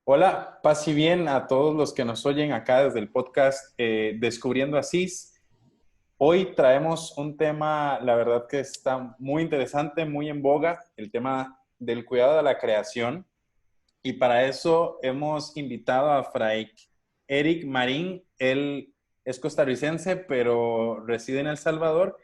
Hola, paz y bien a todos los que nos oyen acá desde el podcast Descubriendo Asís. Hoy traemos un tema, la verdad que está muy interesante, muy en boga, el tema del cuidado de la creación. Y para eso hemos invitado a Fray Eric Marín. Él es costarricense, pero reside en El Salvador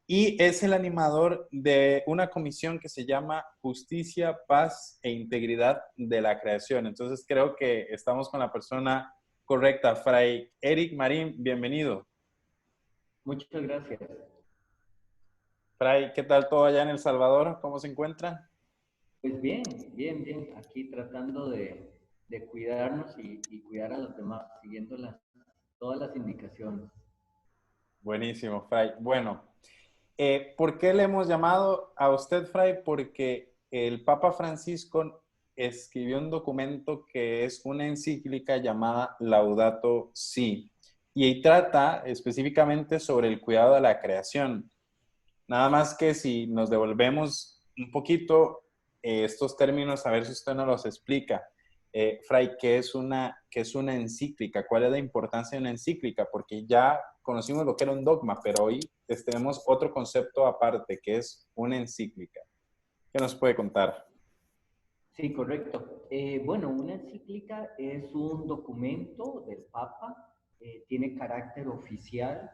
y es el animador de una comisión que se llama Justicia, Paz e Integridad de la Creación. Entonces creo que estamos con la persona correcta. Fray Eric Marín, bienvenido. Muchas gracias. Fray, ¿qué tal todo allá en El Salvador? ¿Cómo se encuentran? Pues bien, bien, bien. Aquí tratando de cuidarnos y cuidar a los demás, siguiendo todas las indicaciones. Buenísimo, Fray. Bueno, ¿por qué le hemos llamado a usted, Fray? Porque el Papa Francisco escribió un documento que es una encíclica llamada Laudato Si, y ahí trata específicamente sobre el cuidado de la creación. Nada más que si nos devolvemos un poquito estos términos, a ver si usted nos los explica. Fray, qué es una encíclica? ¿Cuál es la importancia de una encíclica? Porque ya conocimos lo que era un dogma, pero hoy tenemos otro concepto aparte, que es una encíclica. ¿Qué nos puede contar? Sí, correcto. Bueno, una encíclica es un documento del Papa, tiene carácter oficial.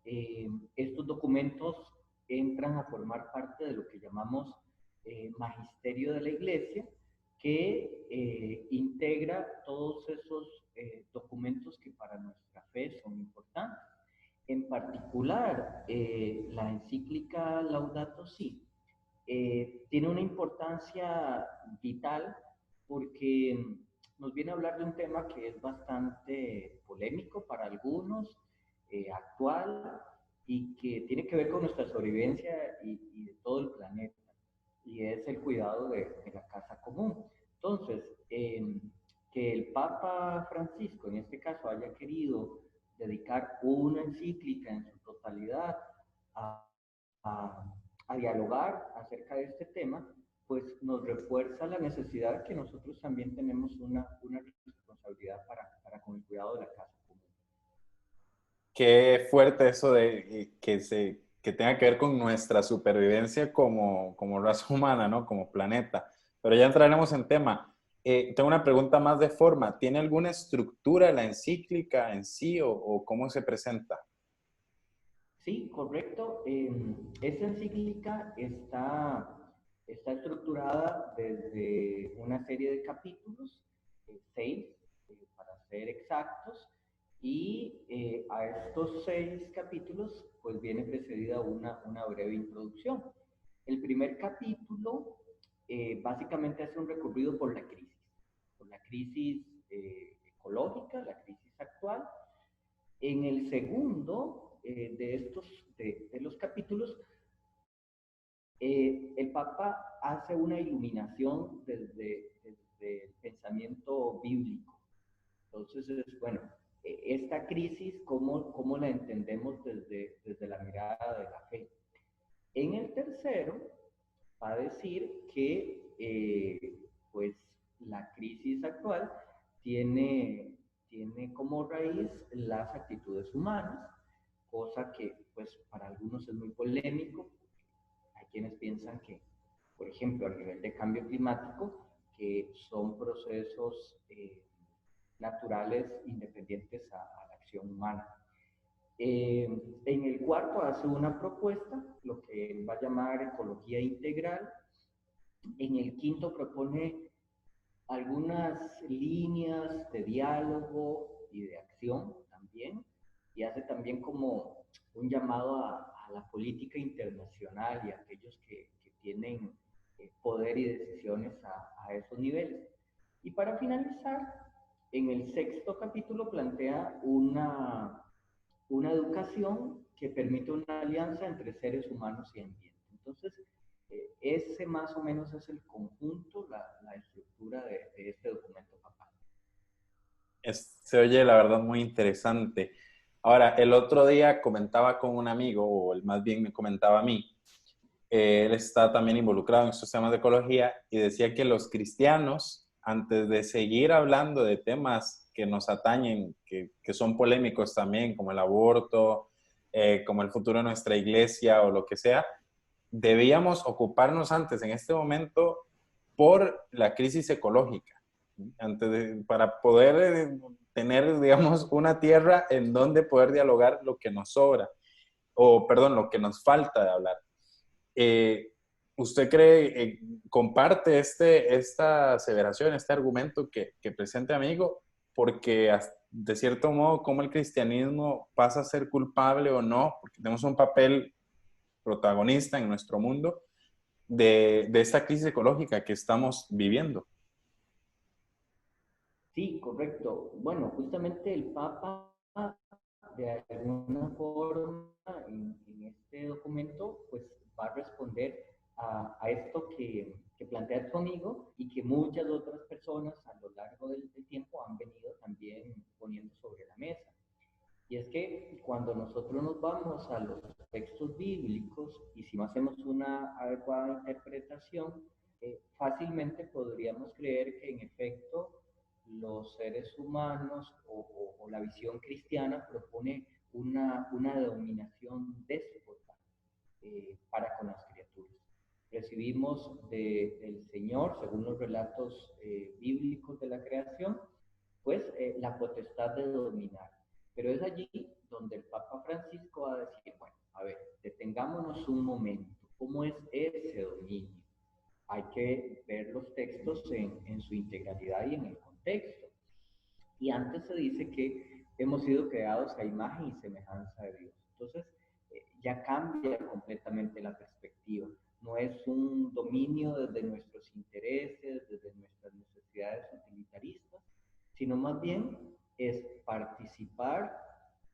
Eh, Estos documentos entran a formar parte de lo que llamamos magisterio de la Iglesia, que integra todos esos documentos que para nuestra fe son importantes. En particular, la encíclica Laudato Si tiene una importancia vital porque nos viene a hablar de un tema que es bastante polémico para algunos, actual, y que tiene que ver con nuestra sobrevivencia y de todo el planeta, y es el cuidado de la casa común. Entonces, que el Papa Francisco, en este caso, haya querido dedicar una encíclica en su totalidad a, a, a dialogar acerca de este tema, pues nos refuerza la necesidad que nosotros también tenemos una responsabilidad para con el cuidado de la casa común. Qué fuerte eso de que tenga que ver con nuestra supervivencia como raza humana, ¿no? Como planeta. Pero ya entraremos en tema. Tengo una pregunta más de forma. ¿Tiene alguna estructura la encíclica en sí o cómo se presenta? Sí, correcto. Esta encíclica está estructurada desde una serie de capítulos, seis, para ser exactos, y a estos seis capítulos pues viene precedida una breve introducción. El primer capítulo básicamente hace un recorrido por la crisis ecológica, la crisis actual. En el segundo de los capítulos, el Papa hace una iluminación desde el pensamiento bíblico. Entonces, bueno, esta crisis, ¿cómo la entendemos desde la mirada de la fe? En el tercero, va a decir que pues la crisis actual tiene como raíz las actitudes humanas, cosa que pues para algunos es muy polémico. Hay quienes piensan que, por ejemplo, a nivel de cambio climático, que son procesos naturales independientes a la acción humana. En el cuarto hace una propuesta, lo que él va a llamar ecología integral. En el quinto propone algunas líneas de diálogo y de acción también, y hace también como un llamado a la política internacional y a aquellos que tienen poder y decisiones a esos niveles. Y para finalizar, en el sexto capítulo plantea una educación que permite una alianza entre seres humanos y ambiente. Entonces, ese más o menos es el conjunto, la estructura de este documento papal. Se oye, la verdad, muy interesante. Ahora, el otro día comentaba con un amigo, o él más bien me comentaba a mí, él está también involucrado en estos temas de ecología y decía que los cristianos antes de seguir hablando de temas que nos atañen, que son polémicos también, como el aborto, como el futuro de nuestra iglesia o lo que sea, debíamos ocuparnos antes, en este momento, por la crisis ecológica, para poder tener, digamos, una tierra en donde poder dialogar lo que nos sobra, o perdón, lo que nos falta de hablar. Eh, ¿Usted cree, comparte esta aseveración, este argumento que presenta amigo? Porque de cierto modo, ¿cómo el cristianismo pasa a ser culpable o no? Porque tenemos un papel protagonista en nuestro mundo de esta crisis ecológica que estamos viviendo. Sí, correcto. Bueno, justamente el Papa, de alguna forma, en este documento, pues va a responder a esto que plantea tu amigo y que muchas otras personas a lo largo del tiempo han venido también poniendo sobre la mesa. Y es que cuando nosotros nos vamos a los textos bíblicos y si no hacemos una adecuada interpretación, fácilmente podríamos creer que en efecto los seres humanos o la visión cristiana propone una dominación déspota para con las criaturas. Recibimos del Señor, según los relatos bíblicos de la creación, pues la potestad de dominar. Pero es allí donde el Papa Francisco va a decir, bueno, a ver, detengámonos un momento, ¿cómo es ese dominio? Hay que ver los textos en su integralidad y en el contexto. Y antes se dice que hemos sido creados a imagen y semejanza de Dios. Entonces, ya cambia completamente la perspectiva. No es un dominio desde nuestros intereses, desde nuestras necesidades utilitaristas, sino más bien es participar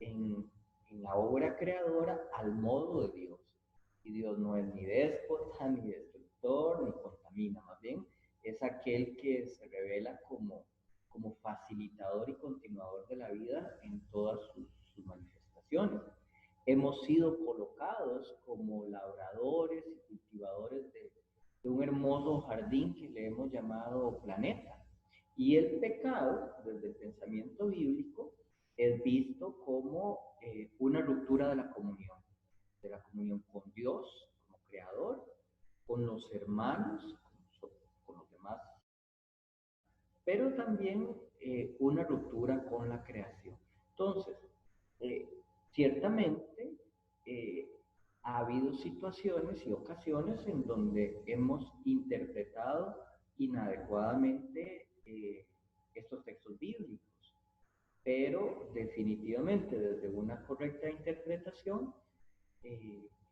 en la obra creadora al modo de Dios. Y Dios no es ni déspota, ni destructor, ni contamina, más bien es aquel que se revela como facilitador y continuador de la vida en todas sus manifestaciones. Hemos sido colocados como labradores y cultivadores de un hermoso jardín que le hemos llamado planeta. Y el pecado, desde el pensamiento bíblico, es visto como una ruptura de la comunión con Dios como creador, con los hermanos, con los demás, pero también una ruptura con la creación. Entonces, eh, ciertamente eh, ha habido situaciones y ocasiones en donde hemos interpretado inadecuadamente estos textos bíblicos, pero definitivamente desde una correcta interpretación,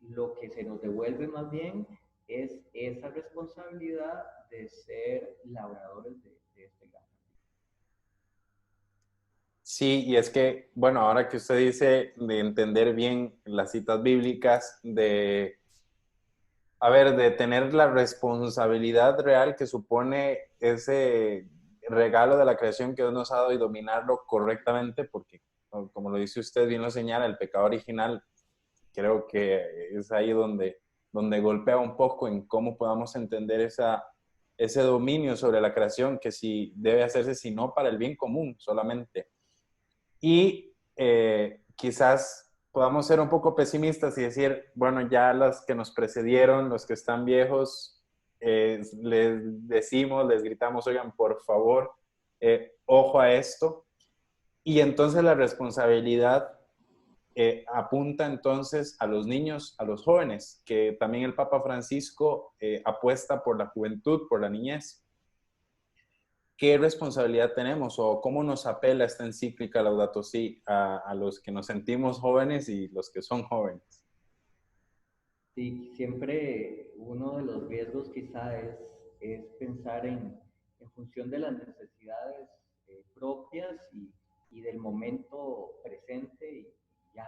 lo que se nos devuelve más bien es esa responsabilidad de ser labradores de este gran. Sí, y es que, bueno, ahora que usted dice de entender bien las citas bíblicas, a ver, de tener la responsabilidad real que supone ese regalo de la creación que Dios nos ha dado y dominarlo correctamente, porque, como lo dice usted, bien lo señala, el pecado original creo que es ahí donde golpea un poco en cómo podamos entender ese dominio sobre la creación, que si debe hacerse, si no para el bien común solamente. Y quizás podamos ser un poco pesimistas y decir, bueno, ya los que nos precedieron, los que están viejos, les decimos, les gritamos, oigan, por favor, ojo a esto. Y entonces la responsabilidad apunta entonces a los niños, a los jóvenes, que también el Papa Francisco apuesta por la juventud, por la niñez. ¿Qué responsabilidad tenemos o cómo nos apela esta encíclica Laudato Si a los que nos sentimos jóvenes y los que son jóvenes? Sí, siempre uno de los riesgos quizá es pensar en función de las necesidades propias y del momento presente y ya.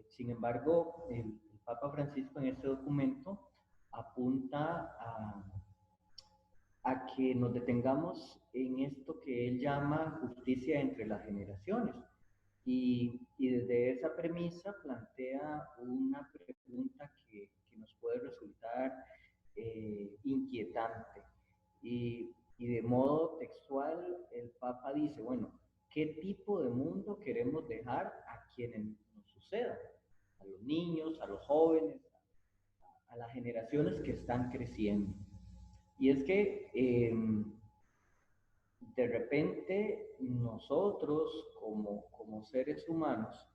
Sin embargo, el Papa Francisco en este documento apunta a que nos detengamos en esto que él llama justicia entre las generaciones. Y desde esa premisa plantea una pregunta que nos puede resultar inquietante. Y Y de modo textual, el Papa dice, bueno, ¿qué tipo de mundo queremos dejar a quienes nos sucedan? A los niños, a los jóvenes, a las generaciones que están creciendo. Y es que de repente nosotros como seres humanos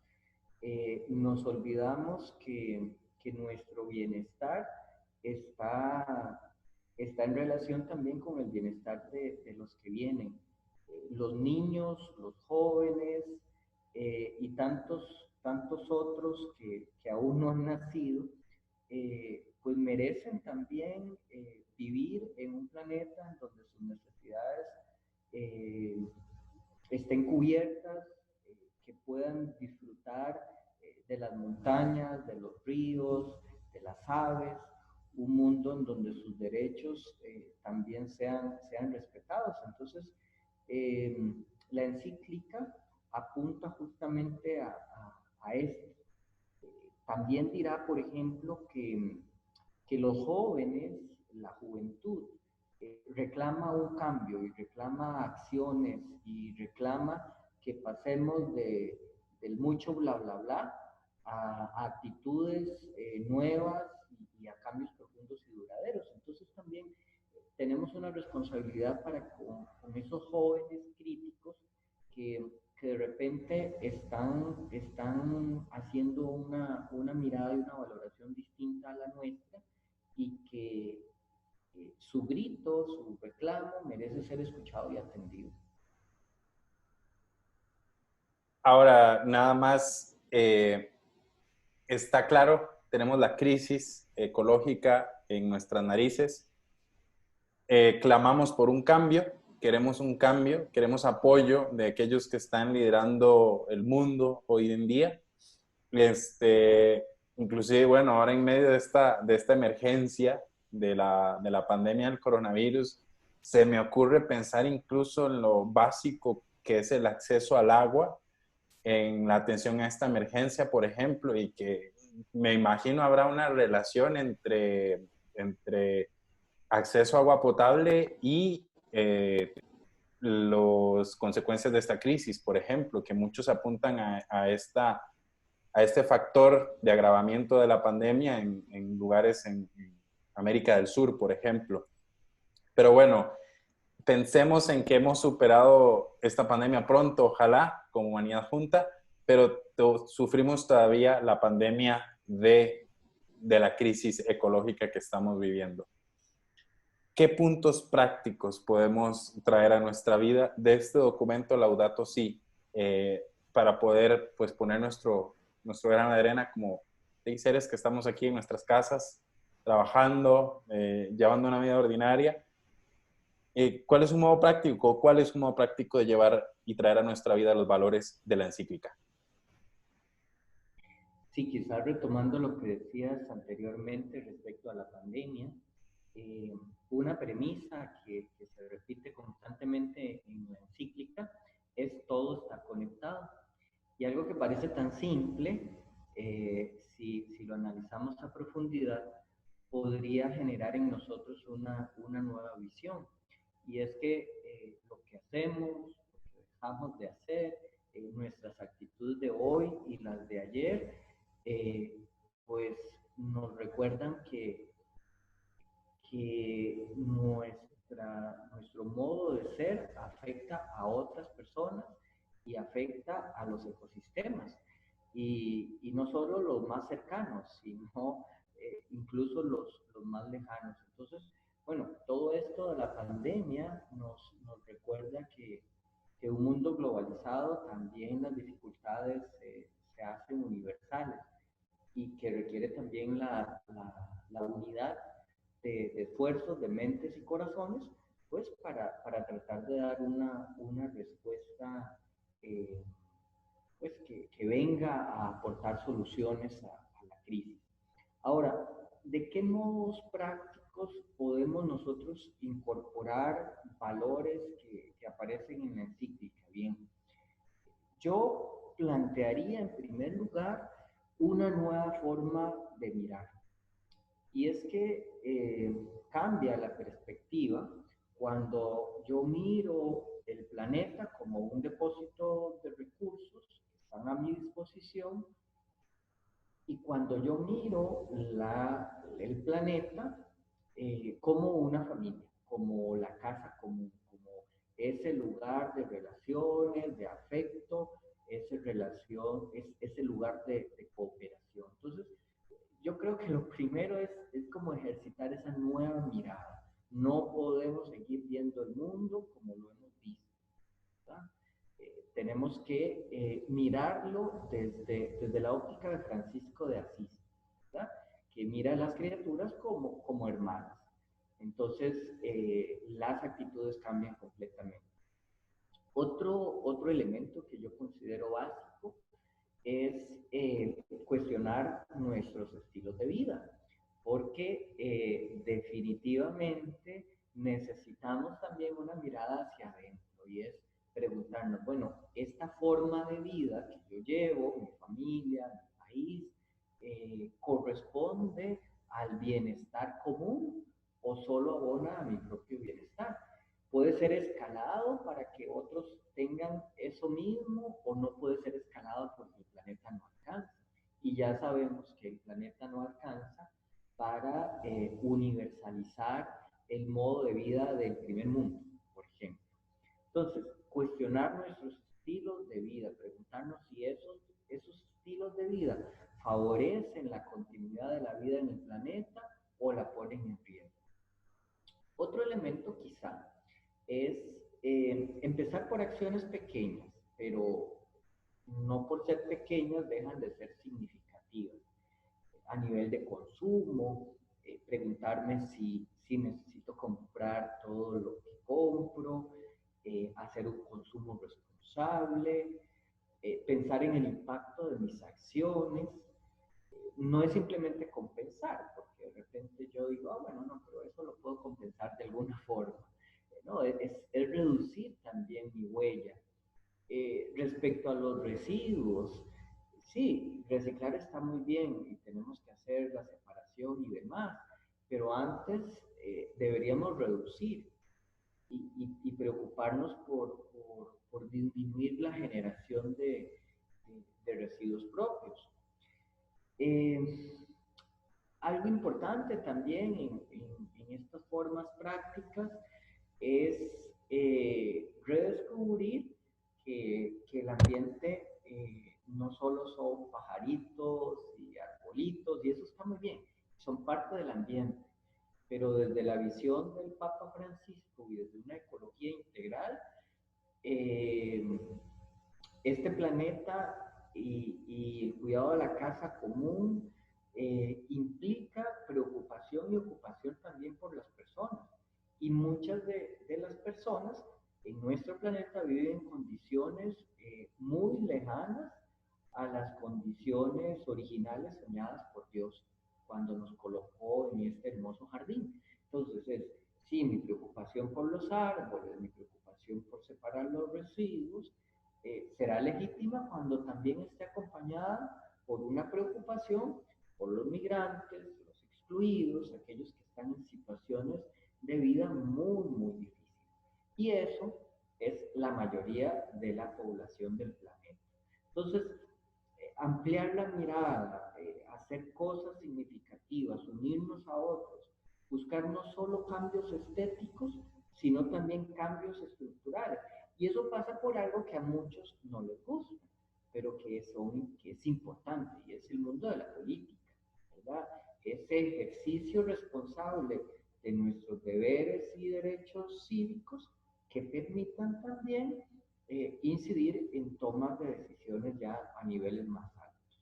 nos olvidamos que nuestro bienestar está, está en relación también con el bienestar de los que vienen. Los niños, los jóvenes y tantos otros que aún no han nacido, pues merecen también vivir en un planeta en donde sus necesidades eh, estén cubiertas, que puedan disfrutar de las montañas, de los ríos, de las aves, un mundo en donde sus derechos también sean respetados. Entonces, eh, la encíclica apunta justamente a esto. También dirá, por ejemplo, que los jóvenes, la juventud, reclama un cambio y reclama acciones y reclama que pasemos del mucho bla bla bla a actitudes nuevas y a cambios profundos y duraderos. Entonces también tenemos una responsabilidad para con esos jóvenes críticos que, que de repente están haciendo una mirada y una valoración distinta a la nuestra y que su grito, su reclamo merece ser escuchado y atendido. Ahora, nada más, está claro, tenemos la crisis ecológica en nuestras narices. Clamamos por un cambio, queremos apoyo de aquellos que están liderando el mundo hoy en día. Inclusive, bueno, ahora en medio de esta emergencia de la pandemia del coronavirus, se me ocurre pensar incluso en lo básico que es el acceso al agua, en la atención a esta emergencia, por ejemplo, y que me imagino habrá una relación entre acceso a agua potable y las consecuencias de esta crisis, por ejemplo, que muchos apuntan a este factor de agravamiento de la pandemia en lugares en América del Sur, por ejemplo. Pero bueno, pensemos en que hemos superado esta pandemia pronto, ojalá, como humanidad junta, pero sufrimos todavía la pandemia de la crisis ecológica que estamos viviendo. ¿Qué puntos prácticos podemos traer a nuestra vida de este documento Laudato Si para poder pues, poner nuestro grano de arena como seres que estamos aquí en nuestras casas, trabajando, llevando una vida ordinaria? ¿Cuál es un modo práctico? ¿Cuál es un modo práctico de llevar y traer a nuestra vida los valores de la encíclica? Sí, quizás retomando lo que decías anteriormente respecto a la pandemia, eh, una premisa que se repite constantemente en la encíclica es todo está conectado. Y algo que parece tan simple, si lo analizamos a profundidad, podría generar en nosotros una nueva visión. Y es que lo que hacemos, lo que dejamos de hacer, nuestras actitudes de hoy y las de ayer, eh, pues nos recuerdan que nuestro modo de ser afecta a otras personas y afecta a los ecosistemas. Y no solo los más cercanos, sino incluso los más lejanos. Entonces, bueno, todo esto de la pandemia nos recuerda que un mundo globalizado también las dificultades se hacen universales y que requiere también la unidad de esfuerzos, de mentes y corazones, pues para tratar de dar una respuesta eh, pues que venga a aportar soluciones a la crisis. Ahora, ¿de qué modos prácticos podemos nosotros incorporar valores que aparecen en la encíclica? Bien, yo plantearía en primer lugar una nueva forma de mirar. Y es que cambia la perspectiva cuando yo miro el planeta como un depósito de recursos que están a mi disposición, y cuando yo miro el planeta como una familia, como la casa común, como ese lugar de relaciones, de afecto, ese lugar de cooperación. Entonces, yo creo que lo primero es como ejercitar esa nueva mirada. No podemos seguir viendo el mundo como lo hemos visto, ¿verdad? Tenemos que mirarlo desde la óptica de Francisco de Asís, ¿verdad? Que mira a las criaturas como hermanas. Entonces, las actitudes cambian completamente. Otro elemento que yo considero básico es cuestionar nuestros estilos de vida, porque definitivamente necesitamos también una mirada hacia adentro, y es preguntarnos, bueno, esta forma de vida que yo llevo, mi familia, mi país, ¿corresponde al bienestar común o solo abona a mi propio bienestar? Puede ser escalado para que otros tengan eso mismo, o no puede ser escalado porque el planeta no alcanza. Y ya sabemos que el planeta no alcanza para universalizar el modo de vida del primer mundo, por ejemplo. Entonces, cuestionar nuestros estilos de vida, preguntarnos si esos estilos de vida favorecen la continuidad de la vida en el planeta o la ponen en riesgo. Otro elemento quizá es empezar por acciones pequeñas, pero no por ser pequeñas dejan de ser significativas. A nivel de consumo, preguntarme si necesito comprar todo lo que compro, hacer un consumo responsable, pensar en el impacto de mis acciones. No es simplemente compensar, porque de repente yo digo, bueno, no, pero eso lo puedo compensar de alguna forma. No, es reducir también mi huella. Respecto a los residuos, sí, reciclar está muy bien y tenemos que hacer la separación y demás, pero antes deberíamos reducir y preocuparnos por disminuir la generación de residuos propios. Algo importante también en estas formas prácticas es redescubrir que el ambiente no solo son pajaritos y arbolitos, y eso está muy bien, son parte del ambiente, pero desde la visión del Papa Francisco y desde una ecología integral, eh, este planeta y el cuidado de la casa común implica preocupación y ocupación también por las personas. Y muchas de las personas en nuestro planeta viven en condiciones muy lejanas a las condiciones originales soñadas por Dios cuando nos colocó en este hermoso jardín. Entonces, sí, mi preocupación por los árboles, mi preocupación por separar los residuos, será legítima cuando también esté acompañada por una preocupación por los migrantes, los excluidos, aquellos que están en situaciones de vida muy difíciles. Y eso es la mayoría de la población del planeta. Entonces, ampliar la mirada, hacer cosas significativas, unirnos a otros, buscar no solo cambios estéticos, sino también cambios estructurales. Y eso pasa por algo que a muchos no les gusta, pero que es importante, y es el mundo de la política, ¿verdad? Ese ejercicio responsable de nuestros deberes y derechos cívicos que permitan también incidir en tomas de decisiones ya a niveles más altos.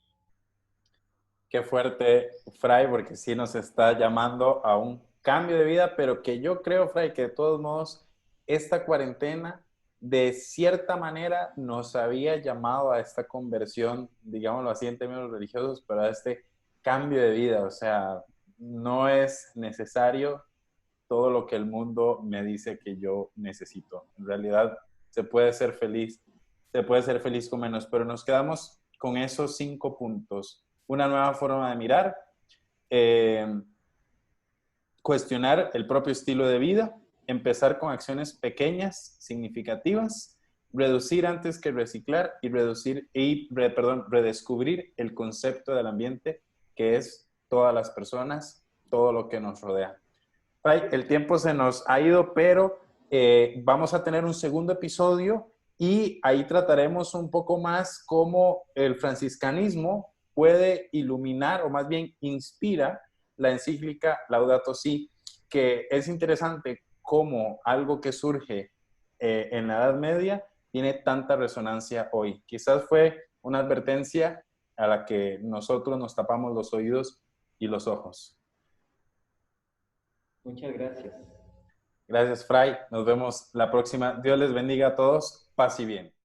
Qué fuerte, Fray, porque sí nos está llamando a un cambio de vida, pero que yo creo, Fray, que de todos modos esta cuarentena de cierta manera nos había llamado a esta conversión, digámoslo así en términos religiosos, pero a este cambio de vida. O sea, no es necesario todo lo que el mundo me dice que yo necesito. En realidad se puede ser feliz con menos, pero nos quedamos con esos 5 puntos. Una nueva forma de mirar, cuestionar el propio estilo de vida, empezar con acciones pequeñas, significativas, reducir antes que reciclar y redescubrir el concepto del ambiente, que es todas las personas, todo lo que nos rodea. Fray, el tiempo se nos ha ido, pero vamos a tener un segundo episodio y ahí trataremos un poco más cómo el franciscanismo puede iluminar, o más bien inspira, la encíclica Laudato Si, que es interesante cómo algo que surge en la Edad Media tiene tanta resonancia hoy. Quizás fue una advertencia a la que nosotros nos tapamos los oídos y los ojos. Muchas gracias. Gracias, Fray. Nos vemos la próxima. Dios les bendiga a todos. Paz y bien.